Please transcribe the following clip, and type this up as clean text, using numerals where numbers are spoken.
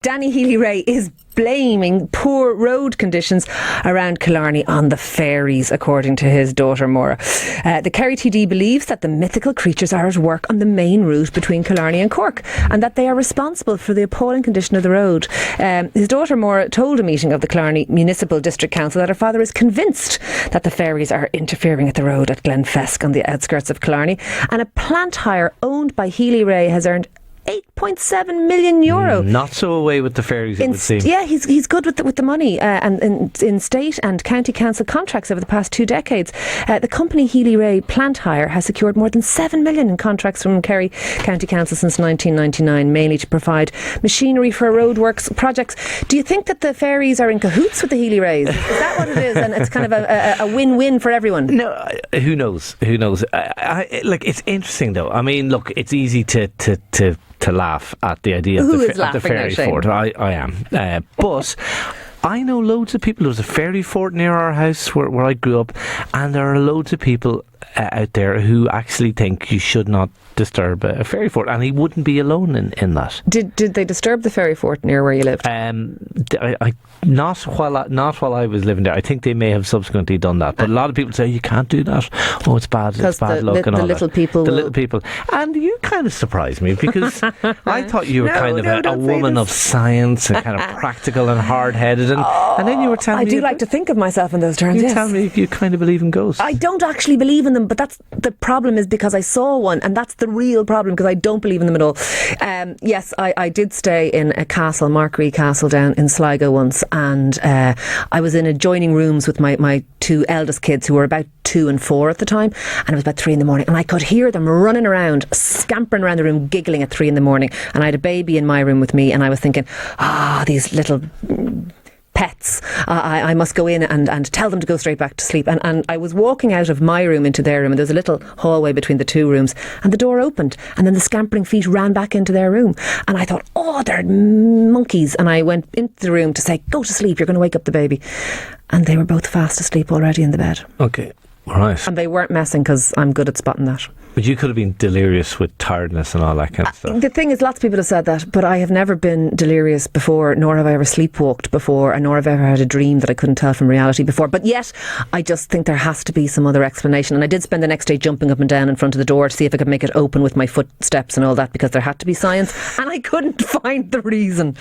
Danny Healy Rae is blaming poor road conditions around Killarney on the ferries, according to his daughter Maura. The Kerry TD believes that the mythical creatures are at work on the main route between Killarney and Cork, and that they are responsible for the appalling condition of the road. His daughter Maura told a meeting of the Killarney Municipal District Council that her father is convinced that the ferries are interfering at the road at Glenfesk on the outskirts of Killarney, and a plant hire owned by Healy Rae has earned €8.7 million. Not so away with the ferries, it would seem. Yeah, he's good with the money, and in state and county council contracts over the past 2 decades. The company Healy Rae Plant Hire has secured more than $7 million in contracts from Kerry County Council since 1999, mainly to provide machinery for roadworks projects. Do you think that the ferries are in cahoots with the Healy Raes? Is that what it is? And it's kind of a win-win for everyone? No, who knows? Like, it's interesting though. I mean, look, it's easy to laugh at the idea of the ferry fort. I am. But I know loads of people. There's a ferry fort near our house where I grew up, and there are loads of people out there who actually think you should not disturb a ferry fort, and he wouldn't be alone in that. Did they disturb the ferry fort near where you lived? Not while I was living there. I think they may have subsequently done that, but a lot of people say you can't do that. Oh, it's bad. It's bad luck and all that. The little people. And you kind of surprised me, because I thought you were a woman of science and kind of practical and hard-headed, and then you were telling me... I do like to think of myself in those terms. You tell me you kind of believe in ghosts. I don't actually believe in them, but that's the problem, is because I saw one, and that's the real problem, because I don't believe in them at all. Yes, I did stay in a castle, Markree Castle, down in Sligo once, and I was in adjoining rooms with my 2 eldest kids, who were about 2 and 4 at the time, and it was about 3 in the morning, and I could hear them running around, scampering around the room, giggling at 3 in the morning, and I had a baby in my room with me, and I was thinking, these little pets, I must go in and tell them to go straight back to sleep. And I was walking out of my room into their room, and there was a little hallway between the 2 rooms, and the door opened, and then the scampering feet ran back into their room, and I thought, they're monkeys, and I went into the room to say, go to sleep, you're going to wake up the baby, and they were both fast asleep already in the bed. Okay, right. And they weren't messing, because I'm good at spotting that. But you could have been delirious with tiredness and all that kind of stuff. The thing is, lots of people have said that, but I have never been delirious before, nor have I ever sleepwalked before, and nor have I ever had a dream that I couldn't tell from reality before. But yet, I just think there has to be some other explanation. And I did spend the next day jumping up and down in front of the door to see if I could make it open with my footsteps and all that, because there had to be science, and I couldn't find the reason.